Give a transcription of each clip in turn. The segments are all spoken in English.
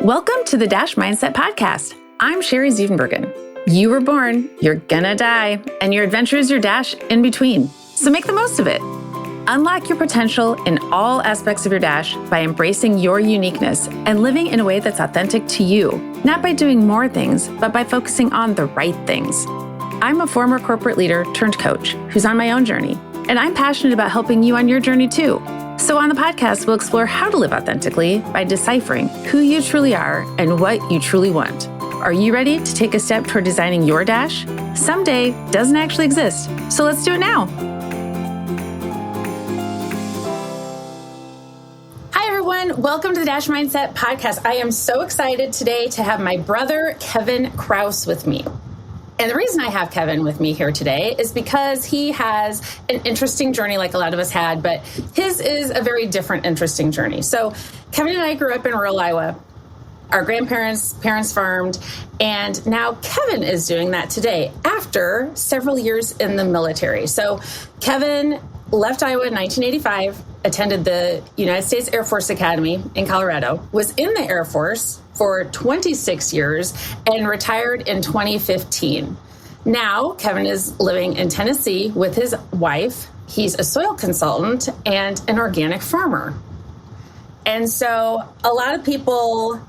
Welcome to the Dash Mindset Podcast. I'm Sherry Zievenbergen. You were born, you're gonna die, and your adventure is your dash in between. So make the most of it. Unlock your potential in all aspects of your dash by embracing your uniqueness and living in a way that's authentic to you, not by doing more things, but by focusing on the right things. I'm a former corporate leader turned coach who's on my own journey, and I'm passionate about helping you on your journey too. So on the podcast, we'll explore how to live authentically by deciphering who you truly are and what you truly want. Are you ready to take a step toward designing your dash? Someday doesn't actually exist, so let's do it now. Hi everyone, welcome to the Dash Mindset Podcast. I am so excited today to have my brother, Kevin Krause, with me. And the reason I have Kevin with me here today is because he has an interesting journey like a lot of us had, but his is a very different, interesting journey. So Kevin and I grew up in rural Iowa. Our parents farmed, and now Kevin is doing that today after several years in the military. So Kevin left Iowa in 1985, attended the United States Air Force Academy in Colorado, was in the Air Force for 26 years, and retired in 2015. Now, Kevin is living in Tennessee with his wife. He's a soil consultant and an organic farmer. And so a lot of people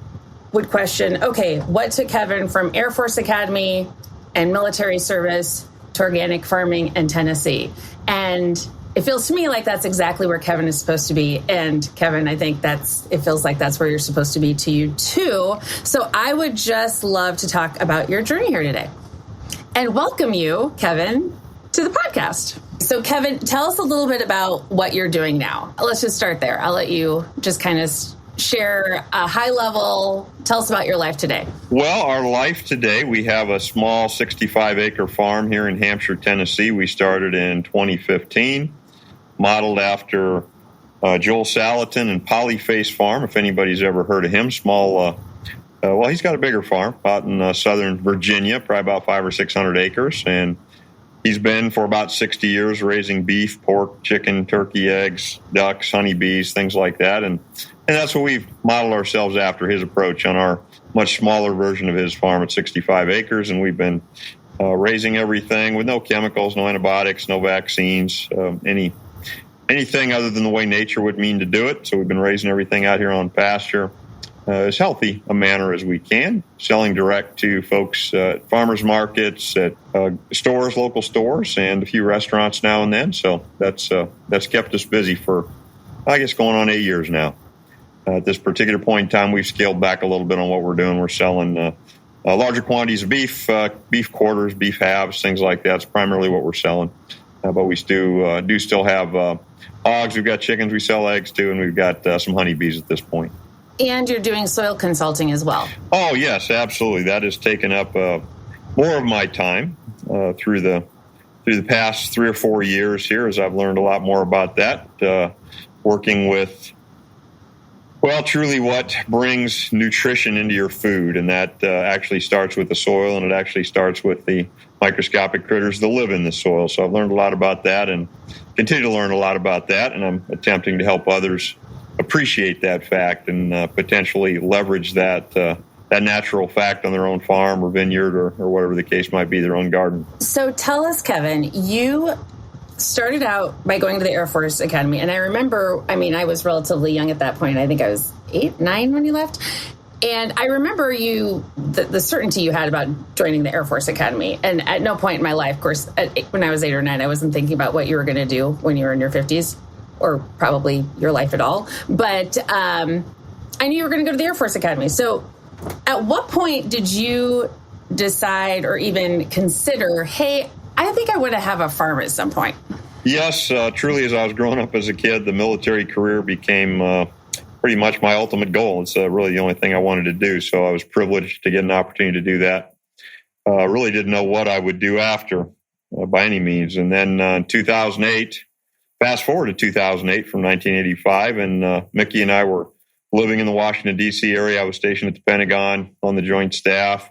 would question, okay, what took Kevin from Air Force Academy and military service to organic farming in Tennessee? And it feels to me like that's exactly where Kevin is supposed to be. And Kevin, I think it feels like that's where you're supposed to be to you too. So I would just love to talk about your journey here today and welcome you, Kevin, to the podcast. So Kevin, tell us a little bit about what you're doing now. Let's just start there. I'll let you just kind of share a high level. Tell us about your life today. Well, our life today, we have a small 65-acre farm here in Hampshire, Tennessee. We started in 2015, modeled after Joel Salatin and Polyface farm, if anybody's ever heard of him. Small, well, he's got a bigger farm out in southern Virginia, probably about 500 or 600 acres. And he's been for about 60 years raising beef, pork, chicken, turkey, eggs, ducks, honeybees, things like that. And that's what we've modeled ourselves after, his approach on our much smaller version of his farm at 65 acres. And we've been raising everything with no chemicals, no antibiotics, no vaccines, anything other than the way nature would mean to do it. So we've been raising everything out here on pasture as healthy a manner as we can, selling direct to folks at farmers markets, at stores, local stores, and a few restaurants now and then. So that's kept us busy for, I guess, going on 8 years now. At this particular point in time, we've scaled back a little bit on what we're doing. We're selling larger quantities of beef, beef quarters, beef halves, things like that. It's primarily what we're selling. But we do still have hogs. We've got chickens we sell eggs to, and we've got some honeybees at this point. And you're doing soil consulting as well. Oh, yes, absolutely. That has taken up more of my time through the past 3 or 4 years here, as I've learned a lot more about that, working with, well, truly what brings nutrition into your food. And that actually starts with the soil, and it actually starts with the microscopic critters that live in the soil. So I've learned a lot about that and continue to learn a lot about that. And I'm attempting to help others appreciate that fact and potentially leverage that natural fact on their own farm or vineyard or whatever the case might be, their own garden. So tell us, Kevin, you started out by going to the Air Force Academy. And I remember, I was relatively young at that point. I think I was 8, 9 when you left. And I remember the certainty you had about joining the Air Force Academy. And at no point in my life, of course, when I was 8 or 9, I wasn't thinking about what you were going to do when you were in your 50s. Or probably your life at all. But I knew you were going to go to the Air Force Academy. So at what point did you decide or even consider, hey, I think I want to have a farm at some point? Yes, truly, as I was growing up as a kid, the military career became pretty much my ultimate goal. It's really the only thing I wanted to do. So I was privileged to get an opportunity to do that. Really didn't know what I would do after by any means. And then in 2008, fast forward to 2008 from 1985, and Mikki and I were living in the Washington, D.C. area. I was stationed at the Pentagon on the Joint Staff.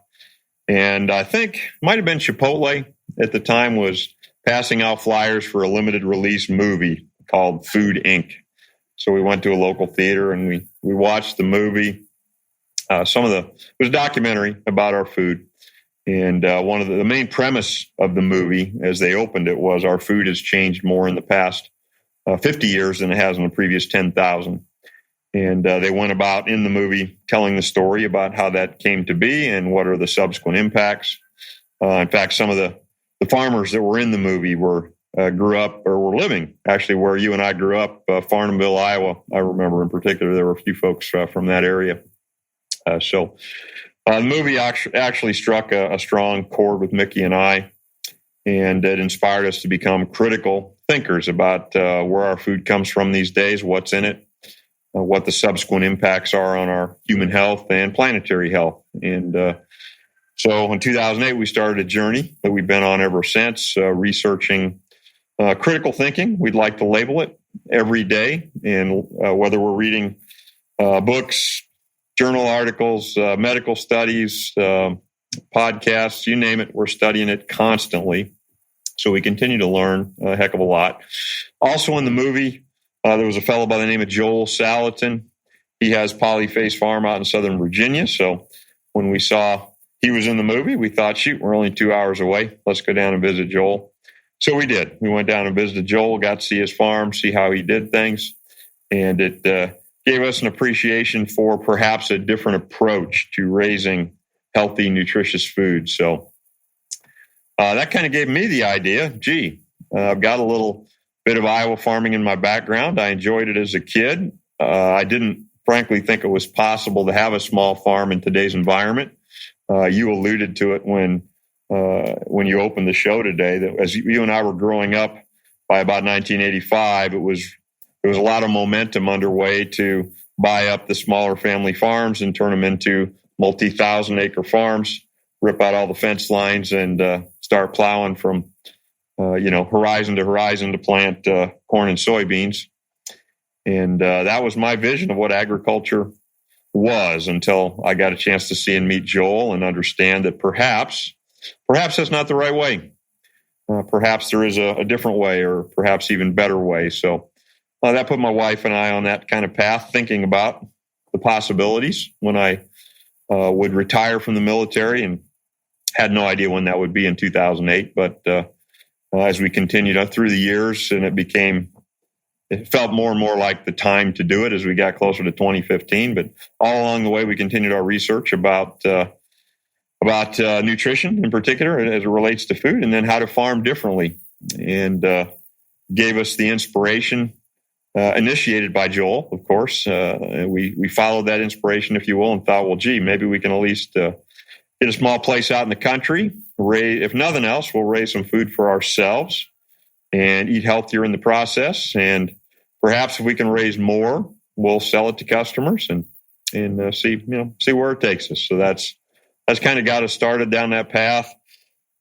And I think it might have been Chipotle at the time was passing out flyers for a limited release movie called Food Inc. So we went to a local theater and we watched the movie. it was a documentary about our food. And one of the main premise of the movie as they opened it was our food has changed more in the past 50 years than it has in the previous 10,000. And they went about in the movie telling the story about how that came to be and what are the subsequent impacts. In fact, some of the farmers that were in the movie grew up or were living actually where you and I grew up, Farnhamville, Iowa. I remember in particular there were a few folks from that area. The movie actually struck a strong chord with Mikki and I, and it inspired us to become critical thinkers about where our food comes from these days, what's in it, what the subsequent impacts are on our human health and planetary health. And so in 2008, we started a journey that we've been on ever since, researching critical thinking. We'd like to label it every day, and whether we're reading books, journal articles, medical studies, podcasts, you name it, we're studying it constantly. So we continue to learn a heck of a lot. Also in the movie, there was a fellow by the name of Joel Salatin. He has Polyface Farm out in Southern Virginia. So when we saw he was in the movie, we thought, shoot, we're only 2 hours away. Let's go down and visit Joel. So we did. We went down and visited Joel, got to see his farm, see how he did things. And it gave us an appreciation for perhaps a different approach to raising healthy, nutritious food. So that kind of gave me the idea, I've got a little bit of Iowa farming in my background. I enjoyed it as a kid. I didn't, frankly, think it was possible to have a small farm in today's environment. You alluded to it when you opened the show today, that as you and I were growing up by about 1985, there was a lot of momentum underway to buy up the smaller family farms and turn them into multi-thousand acre farms, rip out all the fence lines and start plowing from, horizon to horizon to plant corn and soybeans. And that was my vision of what agriculture was until I got a chance to see and meet Joel and understand that perhaps that's not the right way. Perhaps there is a different way, or perhaps even better way. So that put my wife and I on that kind of path, thinking about the possibilities when I would retire from the military, and had no idea when that would be in 2008. But as we continued through the years, and it felt more and more like the time to do it as we got closer to 2015. But all along the way, we continued our research about nutrition in particular as it relates to food, and then how to farm differently, and gave us the inspiration initiated by Joel, of course. We followed that inspiration, if you will, and thought, well, maybe we can at least get a small place out in the country. If nothing else, we'll raise some food for ourselves and eat healthier in the process. And perhaps if we can raise more, we'll sell it to customers and see where it takes us. So that's kind of got us started down that path.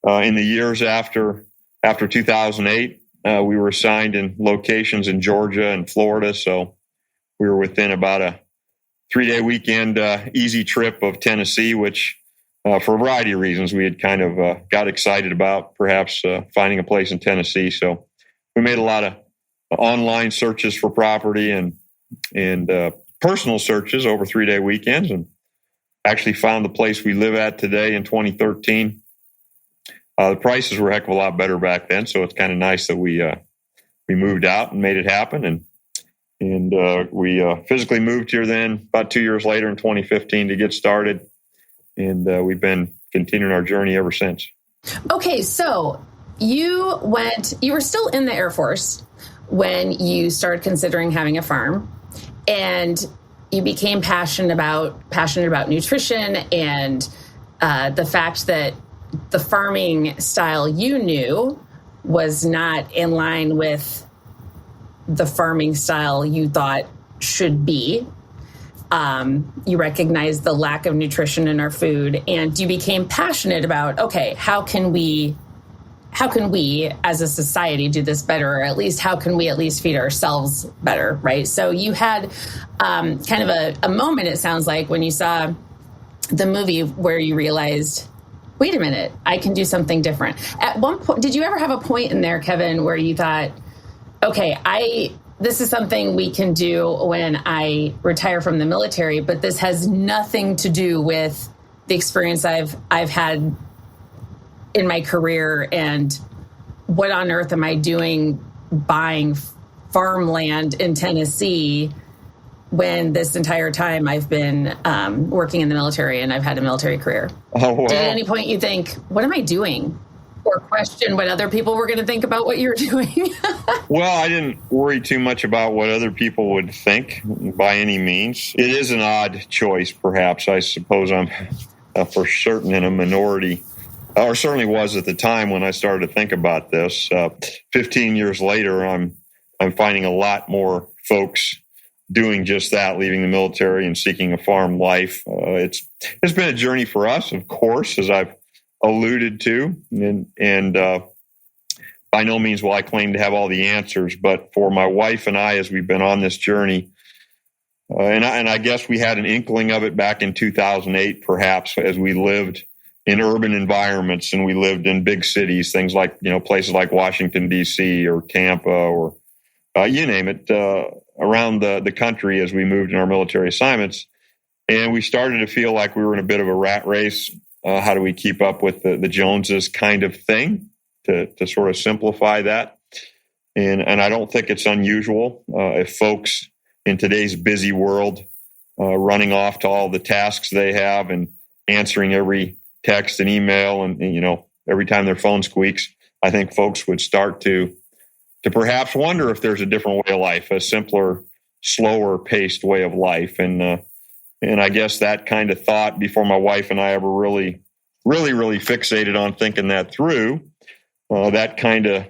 In the years after 2008, we were assigned in locations in Georgia and Florida. So we were within about a 3-day weekend easy trip of Tennessee, which for a variety of reasons we had kind of got excited about perhaps finding a place in Tennessee. So we made a lot of online searches for property and personal searches over 3-day weekends, and actually found the place we live at today in 2013. The prices were a heck of a lot better back then, so it's kind of nice that we moved out and made it happen, and we physically moved here then about 2 years later in 2015 to get started, and we've been continuing our journey ever since. Okay, so you were still in the Air Force when you started considering having a farm, and you became passionate about nutrition and the fact that the farming style you knew was not in line with the farming style you thought should be. You recognized the lack of nutrition in our food, and you became passionate about, okay, how can we as a society do this better, or at least how can we at least feed ourselves better, right? So you had kind of a moment, it sounds like, when you saw the movie where you realized, wait a minute, I can do something different. At one point, did you ever have a point in there, Kevin, where you thought, okay, this is something we can do when I retire from the military, but this has nothing to do with the experience I've had in my career and what on earth am I doing buying farmland in Tennessee when this entire time I've been working in the military and I've had a military career. Oh, wow. Did at any point you think, what am I doing? Or question what other people were going to think about what you're doing? Well, I didn't worry too much about what other people would think by any means. It is an odd choice, perhaps. I suppose I'm for certain in a minority, or certainly was at the time when I started to think about this. 15 years later, I'm finding a lot more folks doing just that, leaving the military and seeking a farm life. It's been a journey for us, of course, as I've alluded to, and by no means will I claim to have all the answers, but for my wife and I, as we've been on this journey, and I guess we had an inkling of it back in 2008, perhaps, as we lived in urban environments and we lived in big cities, things like, places like Washington, D.C. or Tampa or you name it, around the country as we moved in our military assignments. And we started to feel like we were in a bit of a rat race. How do we keep up with the Joneses kind of thing, to sort of simplify that? And I don't think it's unusual if folks in today's busy world running off to all the tasks they have and answering every text and email and every time their phone squeaks, I think folks would start to perhaps wonder if there's a different way of life, a simpler, slower paced way of life. And I guess that kind of thought, before my wife and I ever really fixated on thinking that through, that kind of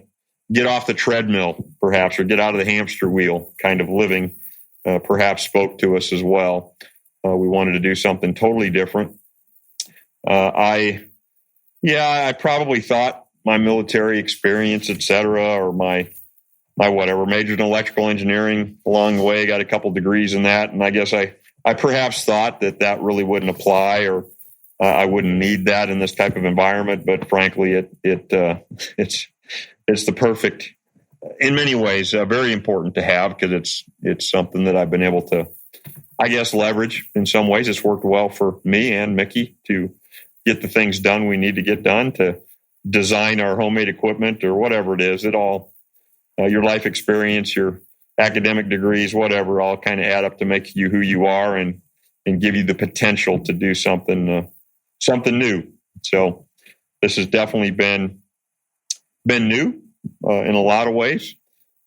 get off the treadmill, perhaps, or get out of the hamster wheel kind of living, perhaps spoke to us as well. We wanted to do something totally different. I probably thought my military experience, et cetera, or my whatever, majored in electrical engineering along the way, got a couple degrees in that. And I guess I perhaps thought that really wouldn't apply, or I wouldn't need that in this type of environment. But frankly, it's the perfect, in many ways, very important to have, because it's something that I've been able to, I guess, leverage in some ways. It's worked well for me and Mikki to get the things done we need to get done, to design our homemade equipment or whatever it is. It all, your life experience, your academic degrees, whatever, all kind of add up to make you who you are and give you the potential to do something new. So this has definitely been new in a lot of ways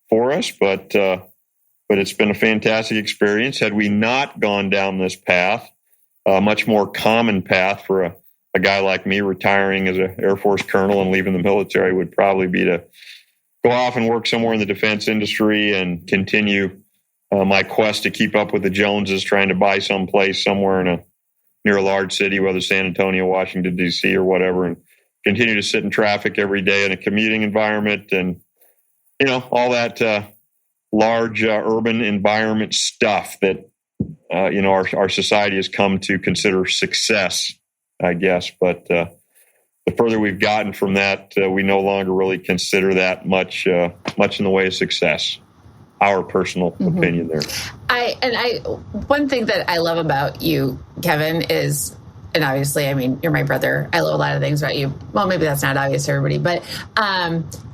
for us, but it's been a fantastic experience. Had we not gone down this path, a much more common path for a guy like me retiring as an Air Force colonel and leaving the military would probably be to go off and work somewhere in the defense industry and continue my quest to keep up with the Joneses, trying to buy someplace somewhere near a large city, whether San Antonio, Washington, D.C. or whatever, and continue to sit in traffic every day in a commuting environment and, all that large urban environment stuff that, our society has come to consider success, I guess. But the further we've gotten from that, we no longer really consider that much in the way of success. Our personal opinion there. One thing that I love about you, Kevin, is, and obviously, I mean, you're my brother. I love a lot of things about you. Well, maybe that's not obvious to everybody, but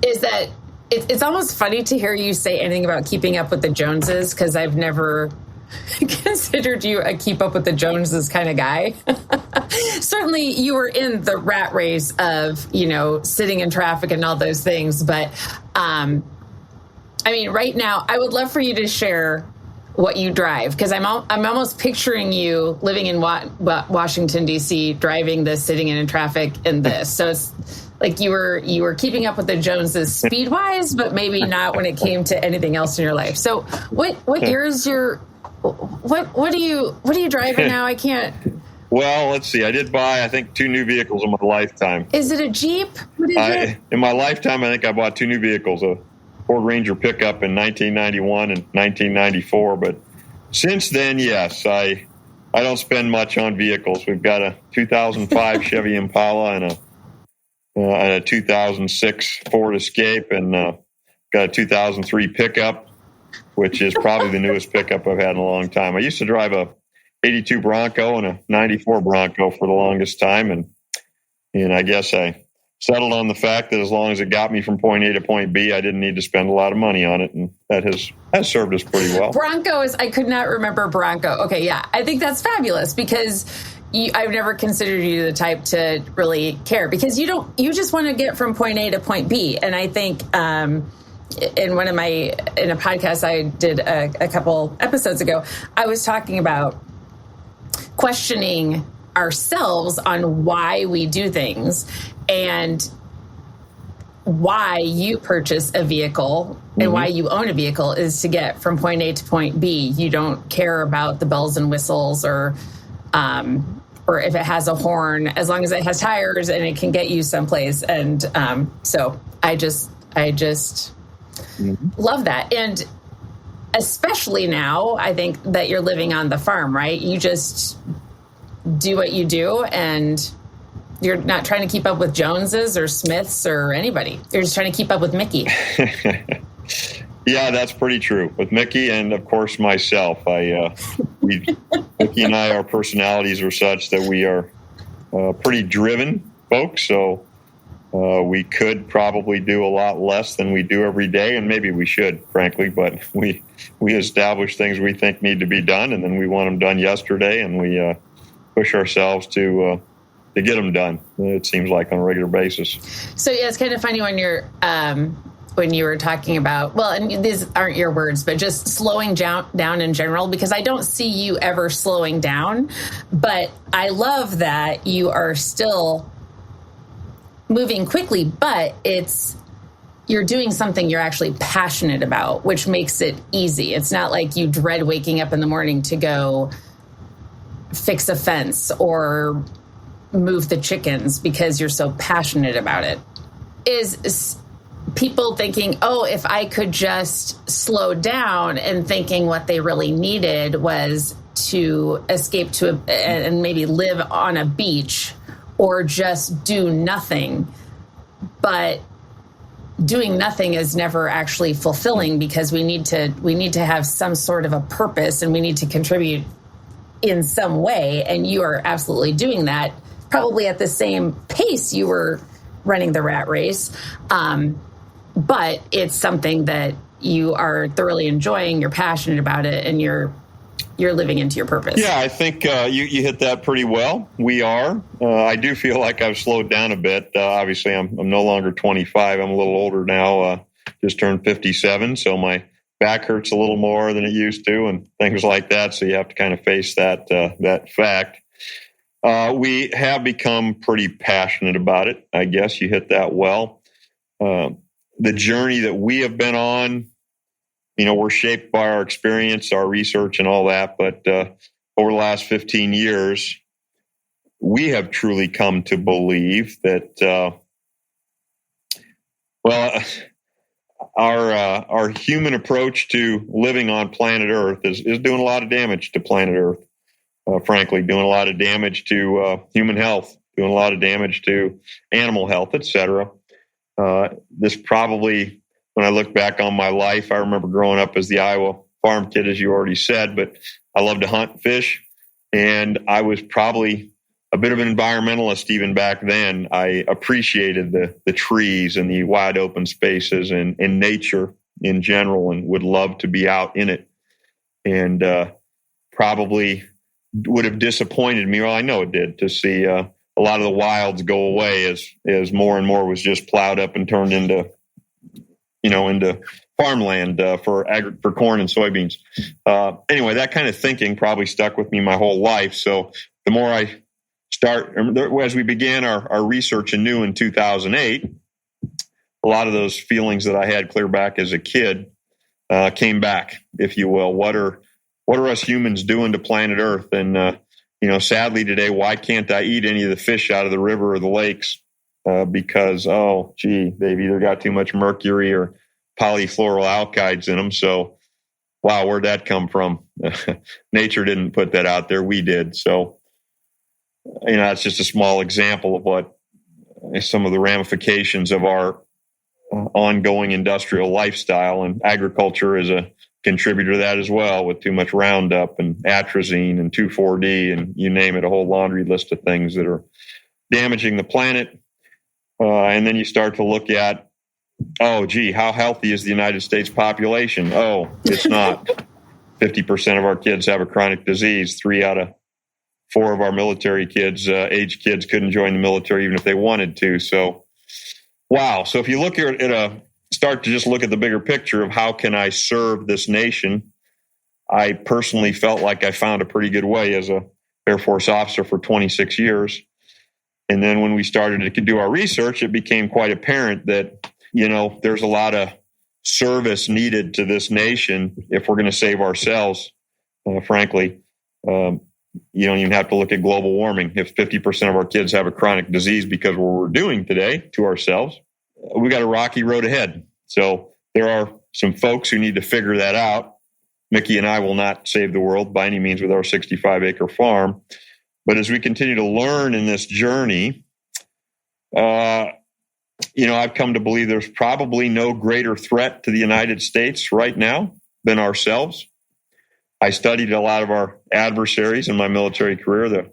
is that it's almost funny to hear you say anything about keeping up with the Joneses, because I've never considered you a keep up with the Joneses kind of guy. Certainly you were in the rat race of, sitting in traffic and all those things. But, I mean, right now, I would love for you to share what you drive, because I'm almost picturing you living in Washington, D.C., driving this, sitting in traffic in this. So it's like you were keeping up with the Joneses speed-wise, but maybe not when it came to anything else in your life. So what year is your... What are you driving now? I can't. Well, let's see. I did buy, I think, 2 new vehicles in my lifetime. Is it a Jeep? What is it? In my lifetime, I think I bought 2 new vehicles, a Ford Ranger pickup in 1991 and 1994. But since then, yes, I don't spend much on vehicles. We've got a 2005 Chevy Impala and a 2006 Ford Escape, and got a 2003 pickup. which is probably the newest pickup I've had in a long time. I used to drive a 82 Bronco and a 94 Bronco for the longest time. And I guess I settled on the fact that as long as it got me from point A to point B, I didn't need to spend a lot of money on it. And that has served us pretty well. Broncos, I could not remember Bronco. Okay, yeah. I think that's fabulous because I've never considered you the type to really care because you just want to get from point A to point B. And I think in a podcast I did a couple episodes ago, I was talking about questioning ourselves on why we do things and why you purchase a vehicle and why you own a vehicle is to get from point A to point B. You don't care about the bells and whistles or if it has a horn, as long as it has tires and it can get you someplace. And so I just love that. And especially now, I think that you're living on the farm, right? You just do what you do and you're not trying to keep up with Joneses or Smiths or anybody. You're just trying to keep up with Mikki. Yeah, that's pretty true. With Mikki and, of course, myself. Mikki and I, our personalities are such that we are pretty driven folks, so we could probably do a lot less than we do every day, and maybe we should, frankly, but we establish things we think need to be done, and then we want them done yesterday, and we push ourselves to get them done, it seems like, on a regular basis. So, yeah, it's kind of funny when you were talking about, well, and these aren't your words, but just slowing down in general, because I don't see you ever slowing down, but I love that you are still moving quickly, but you're doing something you're actually passionate about, which makes it easy. It's not like you dread waking up in the morning to go fix a fence or move the chickens because you're so passionate about it. Is people thinking, oh, if I could just slow down, and thinking what they really needed was to escape and maybe live on a beach or just do nothing. But doing nothing is never actually fulfilling because we need to have some sort of a purpose and we need to contribute in some way. And you are absolutely doing that, probably at the same pace you were running the rat race. But it's something that you are thoroughly enjoying, you're passionate about it, and you're living into your purpose. Yeah, I think you hit that pretty well. We are. I do feel like I've slowed down a bit. Obviously, I'm no longer 25. I'm a little older now, just turned 57, so my back hurts a little more than it used to and things like that, so you have to kind of face that fact. We have become pretty passionate about it. I guess you hit that well. The journey that we have been on, we're shaped by our experience, our research, and all that. But over the last 15 years, we have truly come to believe that, our human approach to living on planet Earth is doing a lot of damage to planet Earth. Frankly, doing a lot of damage to human health, doing a lot of damage to animal health, etc. This probably, when I look back on my life, I remember growing up as the Iowa farm kid, as you already said, but I love to hunt, fish, and I was probably a bit of an environmentalist even back then. I appreciated the trees and the wide open spaces and nature in general, and would love to be out in it. And probably would have disappointed me. Well, I know it did, to see a lot of the wilds go away as more and more was just plowed up and turned into farmland for corn and soybeans. Anyway, that kind of thinking probably stuck with me my whole life. So the more I as we began our research anew in 2008, a lot of those feelings that I had clear back as a kid came back, if you will. What are us humans doing to planet Earth? And sadly today, why can't I eat any of the fish out of the river or the lakes? Because, they've either got too much mercury or polyfluoroalkydes in them. So, wow, where'd that come from? Nature didn't put that out there. We did. So, it's just a small example of what some of the ramifications of our ongoing industrial lifestyle, and agriculture is a contributor to that as well, with too much Roundup and atrazine and 2,4-D and you name it, a whole laundry list of things that are damaging the planet. And then you start to look at, oh, gee, how healthy is the United States population? Oh, it's not. 50% of our kids have a chronic disease. 3 out of 4 of our military kids, age kids, couldn't join the military even if they wanted to. So, wow. So if you look at start to just look at the bigger picture of how can I serve this nation, I personally felt like I found a pretty good way as a Air Force officer for 26 years. And then when we started to do our research, it became quite apparent that, there's a lot of service needed to this nation if we're going to save ourselves. Frankly, you don't even have to look at global warming. If 50% of our kids have a chronic disease because of what we're doing today to ourselves, we got a rocky road ahead. So there are some folks who need to figure that out. Mikki and I will not save the world by any means with our 65-acre farm. But as we continue to learn in this journey, I've come to believe there's probably no greater threat to the United States right now than ourselves. I studied a lot of our adversaries in my military career, the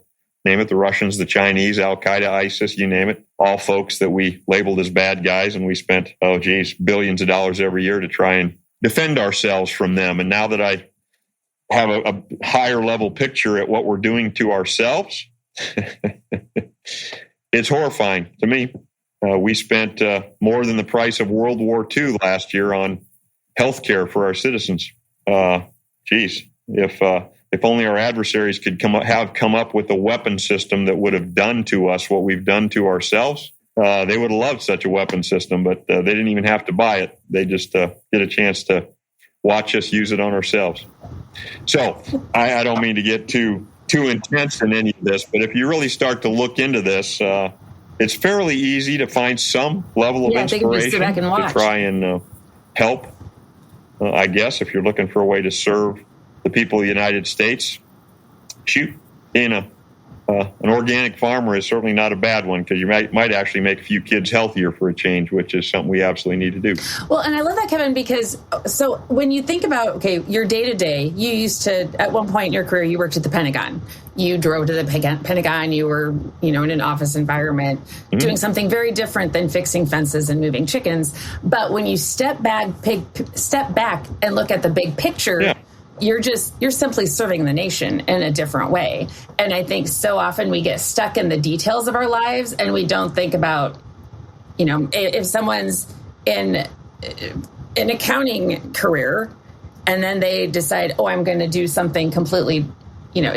Russians, the Chinese, Al-Qaeda, ISIS, you name it, all folks that we labeled as bad guys, and we spent, billions of dollars every year to try and defend ourselves from them. And now that I have a higher level picture at what we're doing to ourselves, it's horrifying to me. We spent more than the price of World War II last year on health care for our citizens. If only our adversaries could come up with a weapon system that would have done to us what we've done to ourselves, they would have loved such a weapon system, but they didn't even have to buy it. They just get a chance to watch us use it on ourselves. So I don't mean to get too intense in any of this, but if you really start to look into this, it's fairly easy to find some level of inspiration to try and help. I guess if you're looking for a way to serve the people of the United States, being an organic farmer is certainly not a bad one, because you might actually make a few kids healthier for a change, which is something we absolutely need to do. Well, and I love that, Kevin, because so when you think about, your day-to-day, you used to, at one point in your career, you worked at the Pentagon. You drove to the Pentagon. You were, in an office environment, doing something very different than fixing fences and moving chickens. But when you step back and look at the big picture, you're simply serving the nation in a different way. And I think so often we get stuck in the details of our lives and we don't think about, if someone's in an accounting career and then they decide, I'm going to do something completely,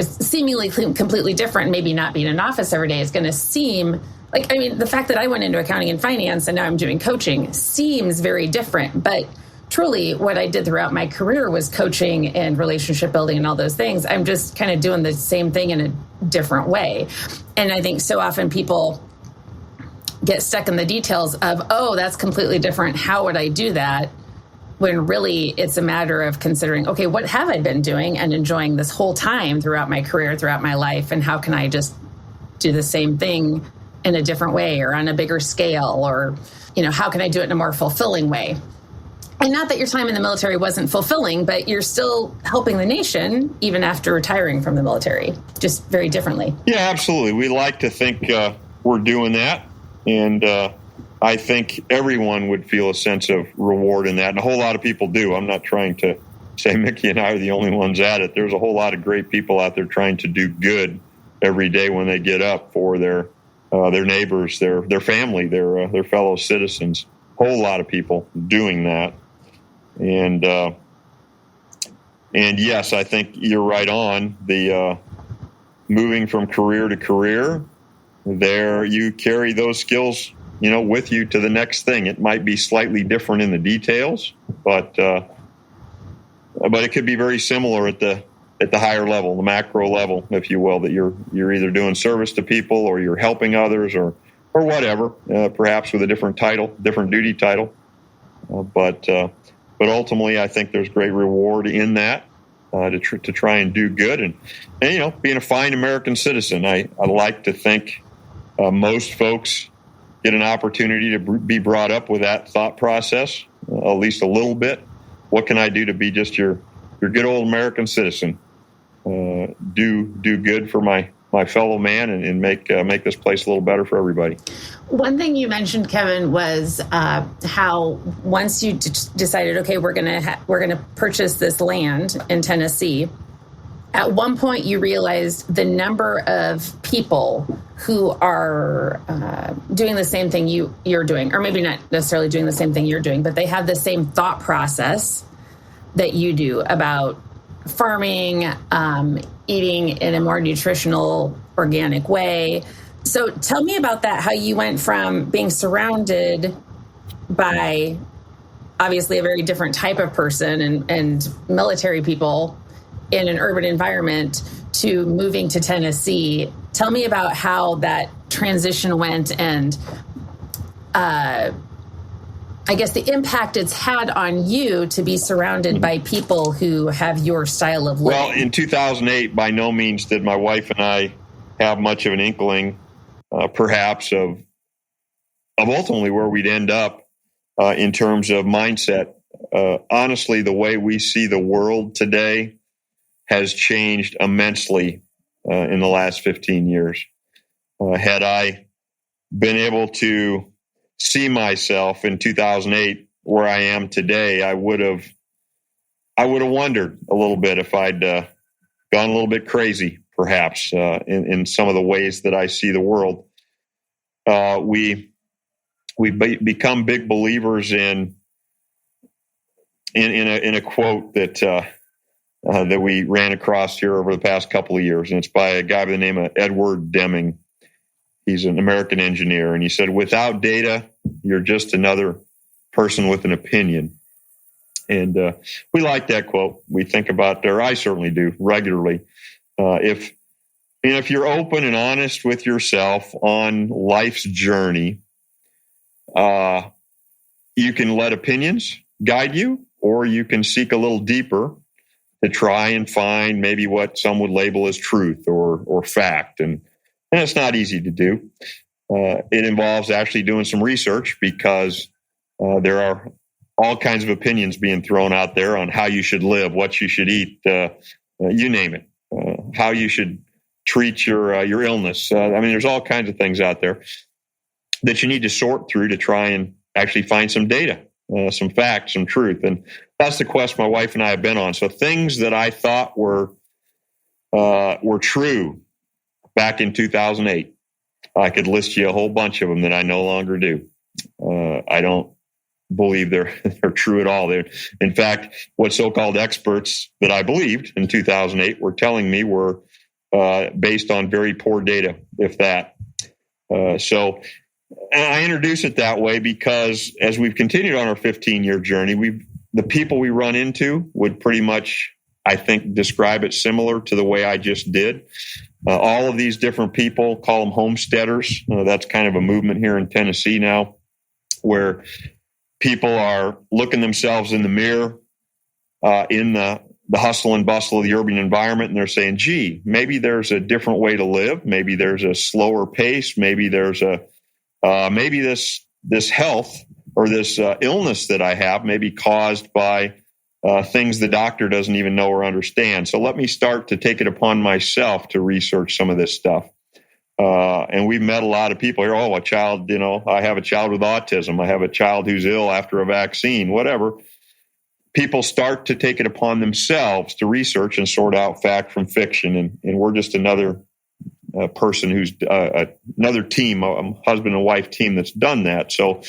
seemingly completely different, maybe not being in an office every day, is going to seem like, the fact that I went into accounting and finance and now I'm doing coaching seems very different, but truly, what I did throughout my career was coaching and relationship building and all those things. I'm just kind of doing the same thing in a different way. And I think so often people get stuck in the details of, that's completely different. How would I do that? When really it's a matter of considering, what have I been doing and enjoying this whole time throughout my career, throughout my life? And how can I just do the same thing in a different way or on a bigger scale? Or, how can I do it in a more fulfilling way? And not that your time in the military wasn't fulfilling, but you're still helping the nation even after retiring from the military, just very differently. Yeah, absolutely. We like to think we're doing that. And I think everyone would feel a sense of reward in that. And a whole lot of people do. I'm not trying to say Mikki and I are the only ones at it. There's a whole lot of great people out there trying to do good every day when they get up for their neighbors, their family, their fellow citizens. Whole lot of people doing that. And yes, I think you're right on. The moving from career to career, there you carry those skills, with you to the next thing. It might be slightly different in the details, but it could be very similar at the higher level, the macro level, if you will. That you're either doing service to people or you're helping others or whatever, perhaps with a different title, different duty title, But ultimately, I think there's great reward in that to try and do good and being a fine American citizen. I like to think most folks get an opportunity to be brought up with that thought process, at least a little bit. what can I do to be just your good old American citizen? Do good for my fellow man and make this place a little better for everybody. One thing you mentioned, Kevin, was how once you decided, okay, we're gonna purchase this land in Tennessee. At one point, you realized the number of people who are doing the same thing you're doing, or maybe not necessarily doing the same thing you're doing, but they have the same thought process that you do about farming, eating in a more nutritional, organic way. So tell me about that, how you went from being surrounded by obviously a very different type of person and military people in an urban environment to moving to Tennessee. Tell me about how that transition went and I guess the impact it's had on you to be surrounded by people who have your style of living. Well, in 2008, by no means did my wife and I have much of an inkling, perhaps, of ultimately where we'd end up in terms of mindset. Honestly, the way we see the world today has changed immensely in the last 15 years. Had I been able to see myself in 2008 where I am today, I would have wondered a little bit if I'd gone a little bit crazy, perhaps, in some of the ways that I see the world. We become big believers in a quote that we ran across here over the past couple of years, and it's by a guy by the name of Edward Deming. He's an American engineer, and he said, "Without data, you're just another person with an opinion." And we like that quote. We think about, or I certainly do, regularly. If you're open and honest with yourself on life's journey, you can let opinions guide you, or you can seek a little deeper to try and find maybe what some would label as truth or fact. And it's not easy to do. It involves actually doing some research because there are all kinds of opinions being thrown out there on how you should live, what you should eat, you name it, how you should treat your illness. There's all kinds of things out there that you need to sort through to try and actually find some data, some facts, some truth. And that's the quest my wife and I have been on. So things that I thought were true back in 2008, I could list you a whole bunch of them that I no longer do. I don't believe they're true at all. In fact, what so-called experts that I believed in 2008 were telling me were based on very poor data, if that. So I introduce it that way because as we've continued on our 15-year journey, the people we run into would pretty much, I think, describe it similar to the way I just did. All of these different people, call them homesteaders. That's kind of a movement here in Tennessee now, where people are looking themselves in the mirror in the hustle and bustle of the urban environment, and they're saying, gee, maybe there's a different way to live. Maybe there's a slower pace. Maybe there's maybe this health or this illness that I have may be caused by things the doctor doesn't even know or understand. So let me start to take it upon myself to research some of this stuff. And we've met a lot of people here. Oh, a child, I have a child with autism. I have a child who's ill after a vaccine, whatever. People start to take it upon themselves to research and sort out fact from fiction. And we're just another person who's another team, a husband and wife team that's done that. So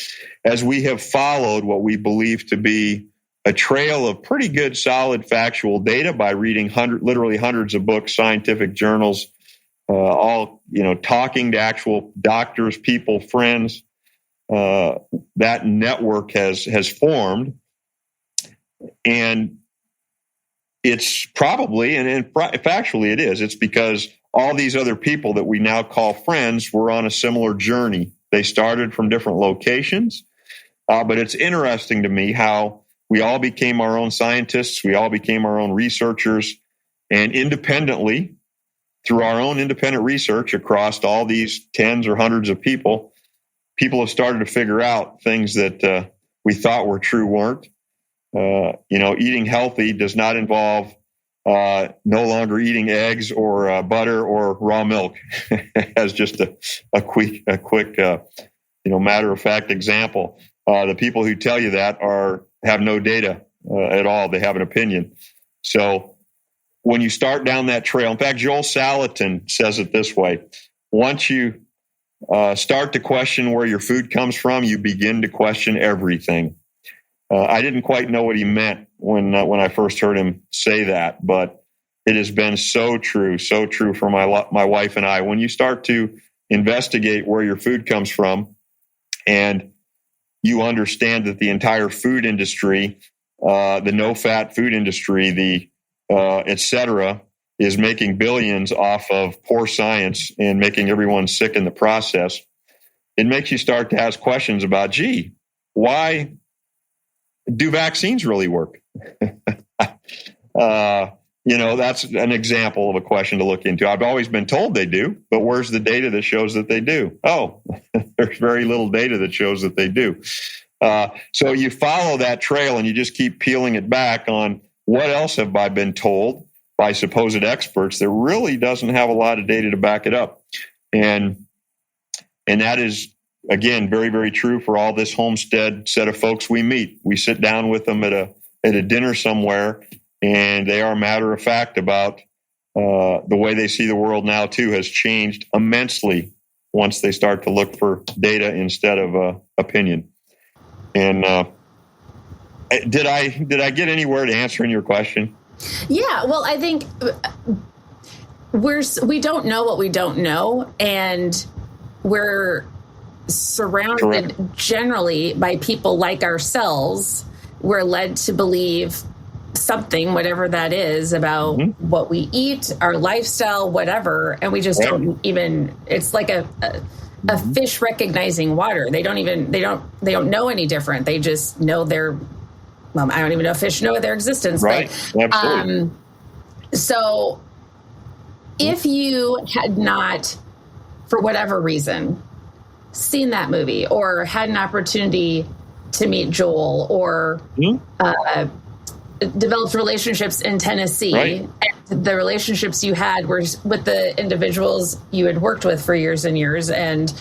as we have followed what we believe to be a trail of pretty good, solid, factual data by reading literally hundreds of books, scientific journals, all talking to actual doctors, people, friends. That network has formed, and it's probably, and factually it is. It's because all these other people that we now call friends were on a similar journey. They started from different locations, but it's interesting to me how we all became our own scientists. We all became our own researchers, and independently, through our own independent research across all these tens or hundreds of people have started to figure out things that we thought were true weren't. Eating healthy does not involve no longer eating eggs or butter or raw milk. As just a quick matter of fact example. The people who tell you that have no data at all. They have an opinion. So when you start down that trail, in fact, Joel Salatin says it this way: once you start to question where your food comes from, you begin to question everything. I didn't quite know what he meant when I first heard him say that, but it has been so true for my wife and I. When you start to investigate where your food comes from, and you understand that the entire food industry, the no-fat food industry, the et cetera, is making billions off of poor science and making everyone sick in the process, it makes you start to ask questions about, why do vaccines really work? That's an example of a question to look into. I've always been told they do, but where's the data that shows that they do? Oh, there's very little data that shows that they do. So you follow that trail and you just keep peeling it back on what else have I been told by supposed experts that really doesn't have a lot of data to back it up. And that is, again, very, very true for all this homestead set of folks we meet. We sit down with them at a dinner somewhere, and they are matter of fact about the way they see the world now too has changed immensely once they start to look for data instead of opinion. And did I get anywhere to answering your question? Yeah, well, I think we don't know what we don't know, and we're surrounded generally by people like ourselves. We're led to believe something, whatever that is, about what we eat, our lifestyle, whatever, and we just don't even. It's like a fish recognizing water. They don't know any different. They just know their. Well, I don't even know if fish know their existence. Right. But, absolutely. So if you had not, for whatever reason, seen that movie or had an opportunity to meet Joel or developed relationships in Tennessee, and the relationships you had were with the individuals you had worked with for years and years, and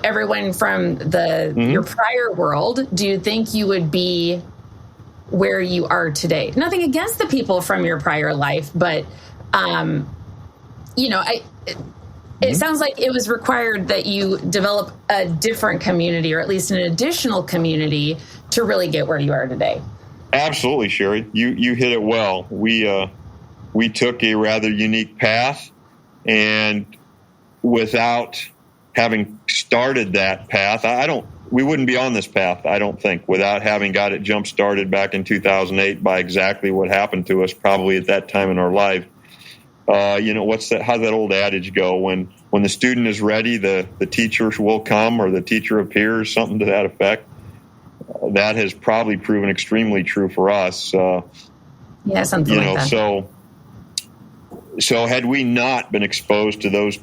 everyone from your prior world, do you think you would be where you are today? Nothing against the people from your prior life, but it sounds like it was required that you develop a different community, or at least an additional community, to really get where you are today. Absolutely, Sherry. You hit it well. We took a rather unique path, and without having started that path, we wouldn't be on this path, I don't think, without having got it jump started back in 2008 by exactly what happened to us probably at that time in our life. How's that old adage go? When the student is ready, the teacher will come, or the teacher appears, something to that effect. That has probably proven extremely true for us. Something like that. So had we not been exposed to those,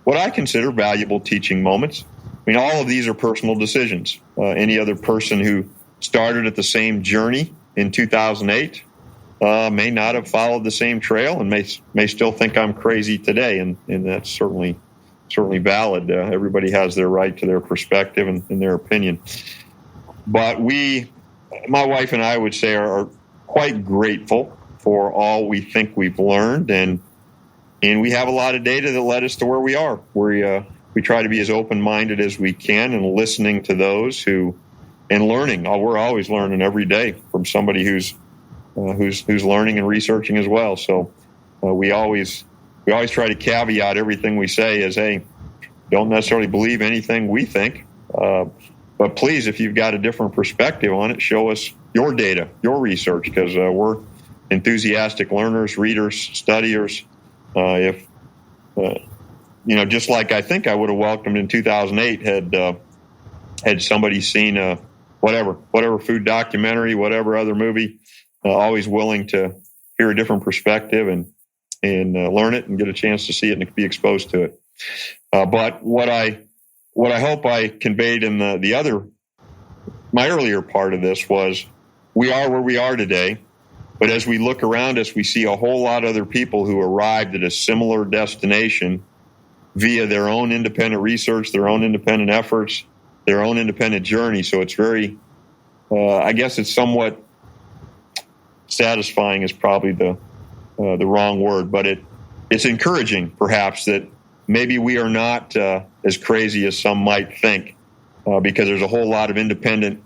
what I consider valuable teaching moments, all of these are personal decisions. Any other person who started at the same journey in 2008 may not have followed the same trail and may still think I'm crazy today, and that's certainly valid. Everybody has their right to their perspective and their opinion. But my wife and I would say are quite grateful for all we think we've learned, and we have a lot of data that led us to where we are. We try to be as open-minded as we can, and listening to those and learning. We're always learning every day from somebody who's learning and researching as well. So we always try to caveat everything we say as, hey, don't necessarily believe anything we think, but please, if you've got a different perspective on it, show us your data, your research, because we're enthusiastic learners, readers, studiers. Just like I think I would have welcomed in 2008 had somebody seen whatever food documentary, whatever other movie, always willing to hear a different perspective and learn it and get a chance to see it and be exposed to it. But what I hope I conveyed in the other my earlier part of this was we are where we are today. But as we look around us, we see a whole lot of other people who arrived at a similar destination via their own independent research, their own independent efforts, their own independent journey. So it's very, I guess it's somewhat satisfying is probably the wrong word, but it's encouraging perhaps that maybe we are not as crazy as some might think, because there's a whole lot of independent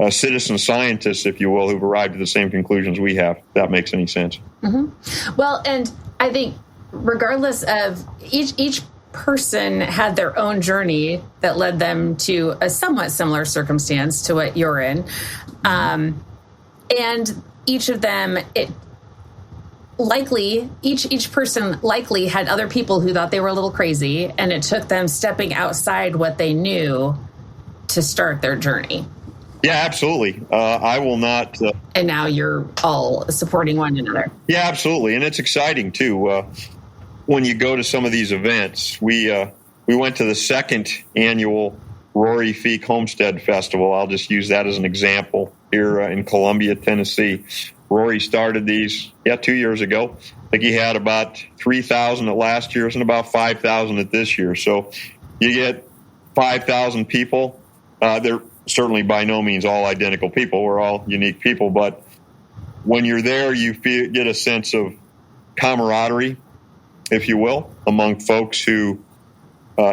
citizen scientists, if you will, who've arrived at the same conclusions we have, if that makes any sense. Mm-hmm. Well, and I think regardless of each person had their own journey that led them to a somewhat similar circumstance to what you're in. And each of them, each person likely had other people who thought they were a little crazy, and it took them stepping outside what they knew to start their journey. Yeah, absolutely. I will not. And now you're all supporting one another. Yeah, absolutely. And it's exciting, too. When you go to some of these events, we went to the second annual Rory Feek Homestead Festival. I'll just use that as an example here in Columbia, Tennessee. Rory started these, 2 years ago. I think he had about 3,000 at last year's and about 5,000 at this year. So you get 5,000 people. They're certainly by no means all identical people. We're all unique people. But when you're there, you get a sense of camaraderie, if you will, among folks who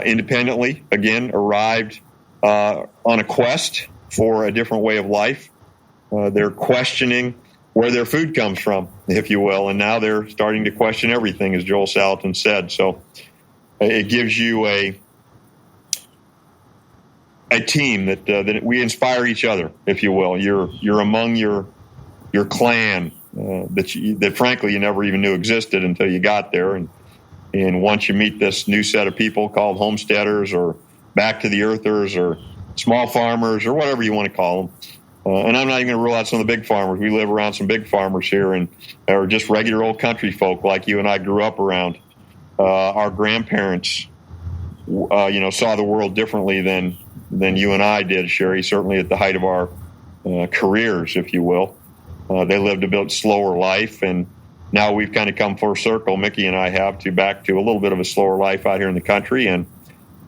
independently, again, arrived on a quest for a different way of life. They're questioning where their food comes from, if you will, and now they're starting to question everything, as Joel Salatin said. So it gives you a team that we inspire each other, if you will. You're among your clan that frankly you never even knew existed until you got there, and once you meet this new set of people called homesteaders or back to the earthers or small farmers or whatever you want to call them. And I'm not even going to rule out some of the big farmers. We live around some big farmers here, and are just regular old country folk like you and I grew up around. Our grandparents, saw the world differently than you and I did, Sherry, certainly at the height of our careers, if you will. They lived a bit slower life, and now we've kind of come full circle, Mikki and I have, back to a little bit of a slower life out here in the country. And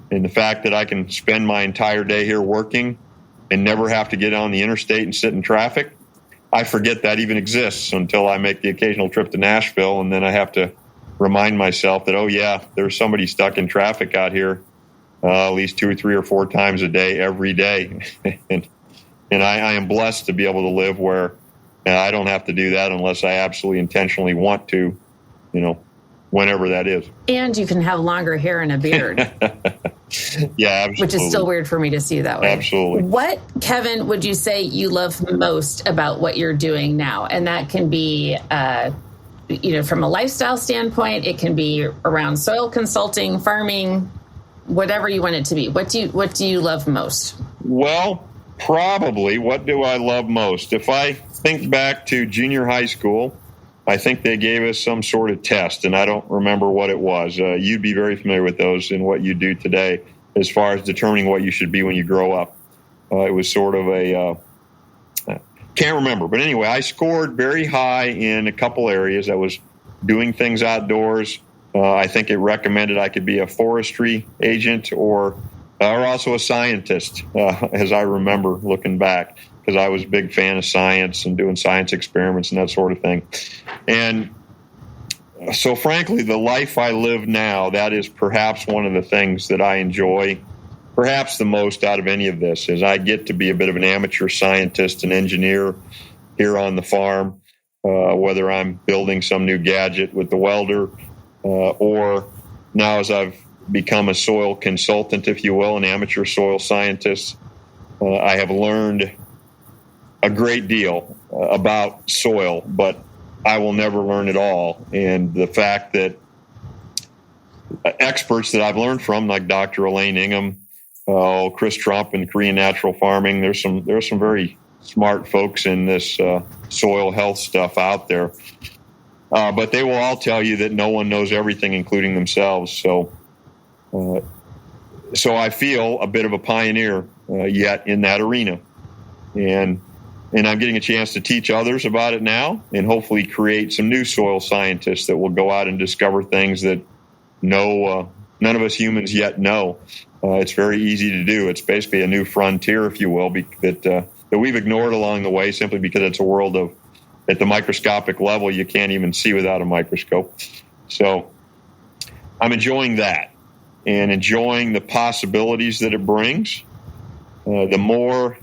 the fact that I can spend my entire day here working and never have to get on the interstate and sit in traffic, I forget that even exists until I make the occasional trip to Nashville, and then I have to remind myself that, oh yeah, there's somebody stuck in traffic out here at least 2 or 3 or 4 times a day, every day. and I am blessed to be able to live where I don't have to do that unless I absolutely intentionally want to, whenever that is. And you can have longer hair and a beard. Yeah, absolutely. Which is still weird for me to see that way. Absolutely. What, Kevin, would you say you love most about what you're doing now? And that can be, from a lifestyle standpoint, it can be around soil consulting, farming, whatever you want it to be. What do you love most? Well, probably, what do I love most? If I think back to junior high school, I think they gave us some sort of test, and I don't remember what it was. You'd be very familiar with those in what you do today as far as determining what you should be when you grow up. It was sort of can't remember. But anyway, I scored very high in a couple areas. I was doing things outdoors. I think it recommended I could be a forestry agent or also a scientist, as I remember looking back, because I was a big fan of science and doing science experiments and that sort of thing. And so, frankly, the life I live now, that is perhaps one of the things that I enjoy perhaps the most out of any of this, is I get to be a bit of an amateur scientist and engineer here on the farm, whether I'm building some new gadget with the welder or now as I've become a soil consultant, if you will, an amateur soil scientist. I have learned a great deal about soil, but I will never learn it all. And the fact that experts that I've learned from, like Dr. Elaine Ingham, Chris Trump in Korean natural farming, there's some very smart folks in this soil health stuff out there. But they will all tell you that no one knows everything, including themselves. So I feel a bit of a pioneer yet in that arena. And I'm getting a chance to teach others about it now and hopefully create some new soil scientists that will go out and discover things that none of us humans yet know. It's very easy to do. It's basically a new frontier, if you will, that we've ignored along the way simply because it's a world of, at the microscopic level, you can't even see without a microscope. So I'm enjoying that and enjoying the possibilities that it brings. The more,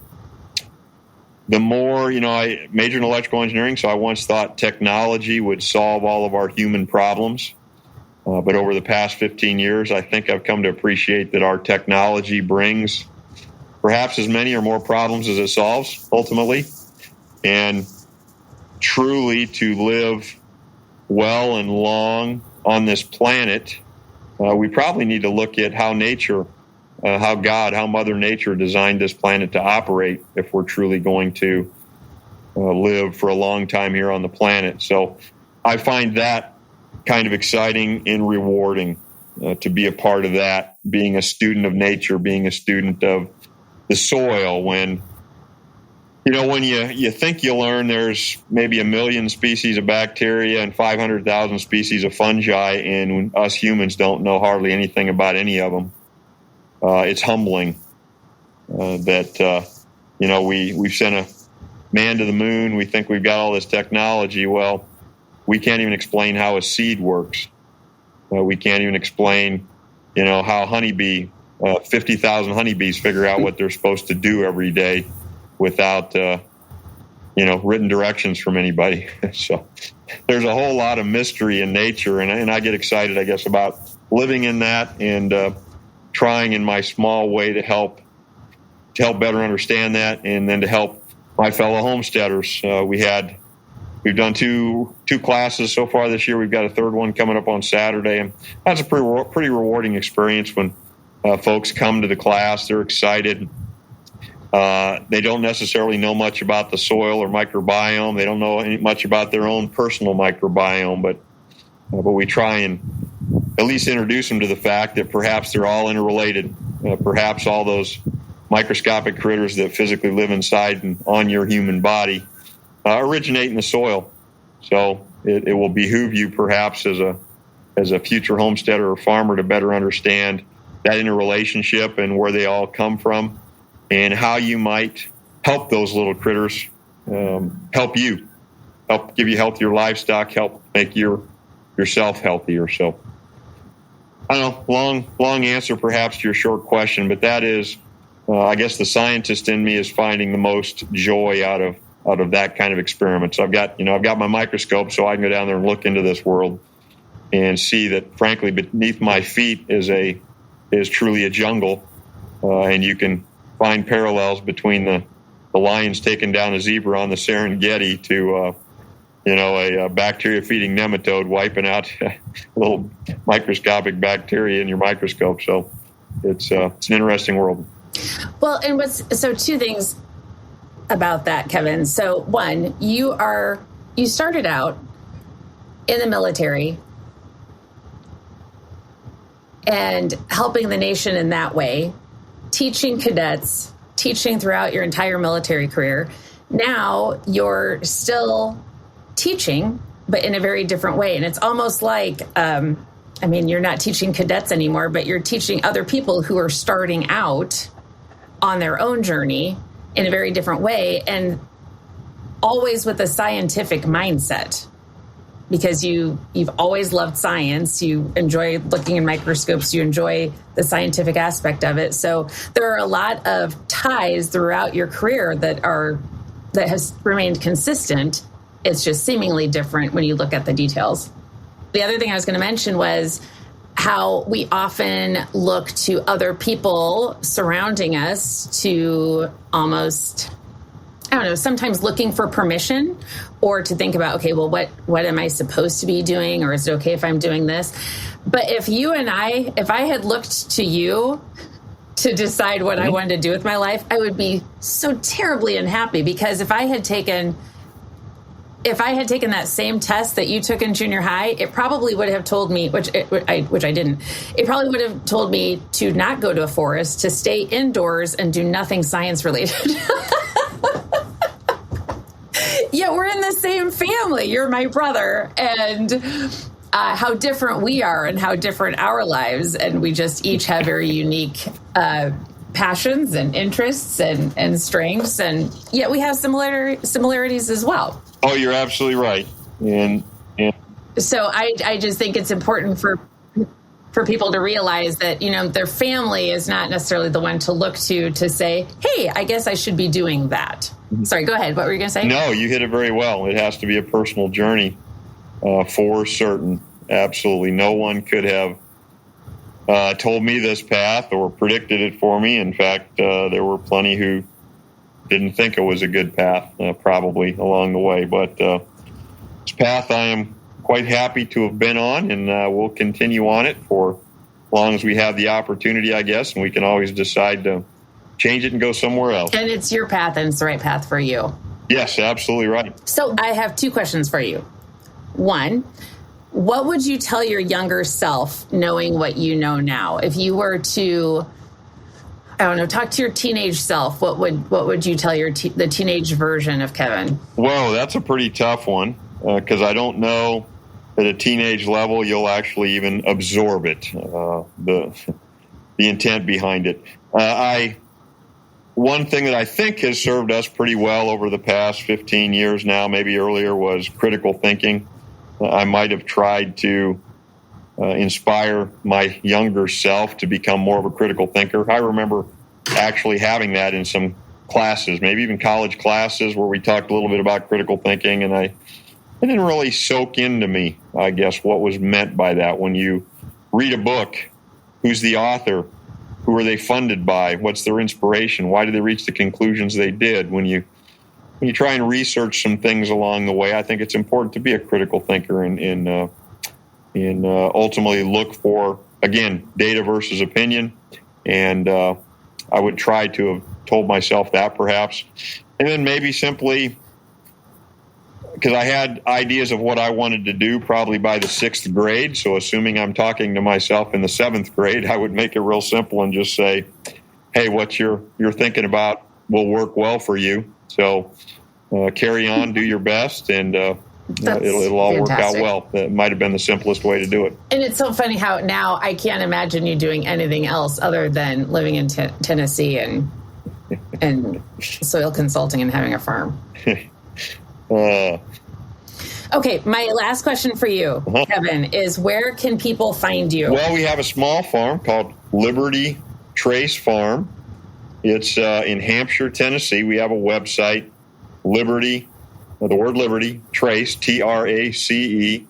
I majored in electrical engineering, so I once thought technology would solve all of our human problems. But over the past 15 years, I think I've come to appreciate that our technology brings perhaps as many or more problems as it solves, ultimately. And truly to live well and long on this planet, we probably need to look at how how Mother Nature designed this planet to operate if we're truly going to live for a long time here on the planet. So I find that kind of exciting and rewarding to be a part of that, being a student of nature, being a student of the soil. When you think you learn there's maybe 1 million species of bacteria and 500,000 species of fungi, and us humans don't know hardly anything about any of them, it's humbling that we've sent a man to the moon. We think we've got all this technology. Well, we can't even explain how a seed works. We can't even explain, how 50,000 honeybees figure out what they're supposed to do every day without, written directions from anybody. So there's a whole lot of mystery in nature, and I get excited, I guess, about living in that and trying in my small way to help better understand that, and then to help my fellow homesteaders. We've done two classes so far this year. We've got a third one coming up on Saturday, and that's a pretty rewarding experience when folks come to the class. They're excited. They don't necessarily know much about the soil or microbiome. They don't know much about their own personal microbiome, but we try and at least introduce them to the fact that perhaps they're all interrelated. Perhaps all those microscopic critters that physically live inside and on your human body originate in the soil. So it will behoove you perhaps as a future homesteader or farmer to better understand that interrelationship and where they all come from, and how you might help those little critters help give you healthier livestock, help make yourself healthier. So I don't know, long answer perhaps to your short question, but that is, I guess the scientist in me is finding the most joy out of that kind of experiment. So I've got my microscope, so I can go down there and look into this world and see that, frankly, beneath my feet is truly a jungle, and you can find parallels between the lions taking down a zebra on the Serengeti to a bacteria-feeding nematode wiping out little microscopic bacteria in your microscope. So it's an interesting world. Well, and two things about that, Kevin. So one, you started out in the military and helping the nation in that way, teaching cadets, teaching throughout your entire military career. Now you're still teaching, but in a very different way. And it's almost like, you're not teaching cadets anymore, but you're teaching other people who are starting out on their own journey in a very different way, and always with a scientific mindset, because you've always loved science. You enjoy looking in microscopes. You enjoy the scientific aspect of it. So there are a lot of ties throughout your career that has remained consistent. It's just seemingly different when you look at the details. The other thing I was going to mention was how we often look to other people surrounding us to almost, sometimes looking for permission, or to think about, okay, well, what am I supposed to be doing? Or is it okay if I'm doing this? But if I had looked to you to decide what I wanted to do with my life, I would be so terribly unhappy, because if I had taken that same test that you took in junior high, it probably would have told me, which I didn't, it probably would have told me to not go to a forest, to stay indoors and do nothing science related. we're in the same family. You're my brother. And how different we are and how different our lives. And we just each have very unique passions and interests and strengths. And yet we have similarities as well. Oh, you're absolutely right. And so I just think it's important for people to realize that, their family is not necessarily the one to look to say, hey, I guess I should be doing that. Sorry, go ahead. What were you going to say? No, you hit it very well. It has to be a personal journey for certain. Absolutely. No one could have told me this path or predicted it for me. In fact, there were plenty who didn't think it was a good path, probably along the way. But this path I am quite happy to have been on, and we'll continue on it for as long as we have the opportunity, I guess, and we can always decide to change it and go somewhere else. And it's your path, and it's the right path for you. Yes, absolutely right. So I have two questions for you. One, what would you tell your younger self knowing what you know now? If you were to, talk to your teenage self, what would you tell the teenage version of Kevin? Well, that's a pretty tough one because I don't know at a teenage level you'll actually even absorb it, the intent behind it. One thing that I think has served us pretty well over the past 15 years now, maybe earlier, was critical thinking. I might have tried to inspire my younger self to become more of a critical thinker. I remember actually having that in some classes, maybe even college classes, where we talked a little bit about critical thinking, and it didn't really soak into me, I guess, what was meant by that. When you read a book, who's the author? Who are they funded by? What's their inspiration? Why did they reach the conclusions they did? When you try and research some things along the way, I think it's important to be a critical thinker and ultimately look for, again, data versus opinion. And I would try to have told myself that perhaps. And then maybe simply, because I had ideas of what I wanted to do probably by the 6th grade. So assuming I'm talking to myself in the 7th grade, I would make it real simple and just say, hey, what you're thinking about will work well for you. So carry on, do your best, and it'll all work out well. That might have been the simplest way to do it. And it's so funny how now I can't imagine you doing anything else other than living in Tennessee and soil consulting and having a farm. Okay, my last question for you, Kevin, is where can people find you? Well, we have a small farm called Liberty Trace Farm. It's in Hampshire, Tennessee. We have a website, Liberty, the word Liberty, Trace, TRACE,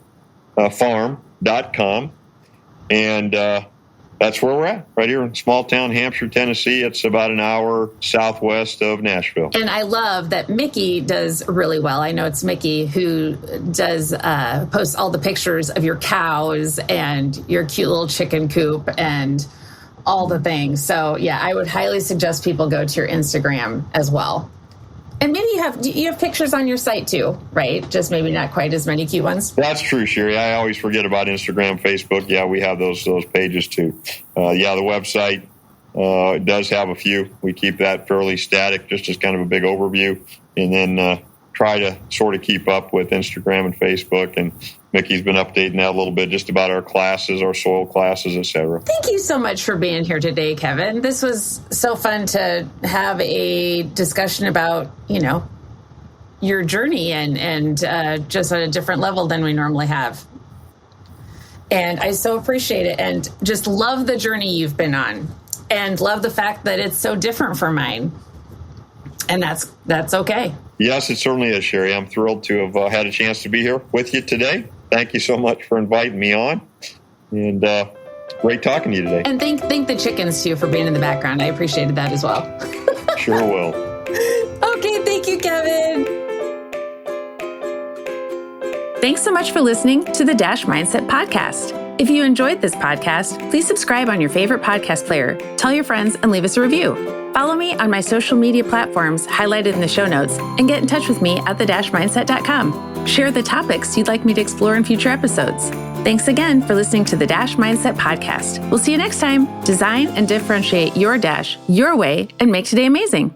farm.com. And that's where we're at, right here in small town Hampshire, Tennessee. It's about an hour southwest of Nashville. And I love that Mikki does really well. I know it's Mikki who does posts all the pictures of your cows and your cute little chicken coop and all the things. So, yeah, I would highly suggest people go to your Instagram as well. And maybe you have pictures on your site too, right? Just maybe not quite as many cute ones. That's true, Sherry. I always forget about Instagram, Facebook. Yeah, we have those pages too. The website does have a few. We keep that fairly static, just as kind of a big overview, and then try to sort of keep up with Instagram and Facebook. And Mikki's been updating that a little bit, just about our classes, our soil classes, etc. Thank you so much for being here today, Kevin. This was so fun to have a discussion about, your journey and just on a different level than we normally have. And I so appreciate it and just love the journey you've been on and love the fact that it's so different from mine. And that's okay. Yes, it certainly is, Sherry. I'm thrilled to have had a chance to be here with you today. Thank you so much for inviting me on. And great talking to you today. And thank the chickens, too, for being in the background. I appreciated that as well. Sure will. Okay, thank you, Kevin. Thanks so much for listening to the Dash Mindset Podcast. If you enjoyed this podcast, please subscribe on your favorite podcast player, tell your friends, and leave us a review. Follow me on my social media platforms highlighted in the show notes and get in touch with me at thedashmindset.com. Share the topics you'd like me to explore in future episodes. Thanks again for listening to the Dash Mindset Podcast. We'll see you next time. Design and differentiate your dash your way and make today amazing.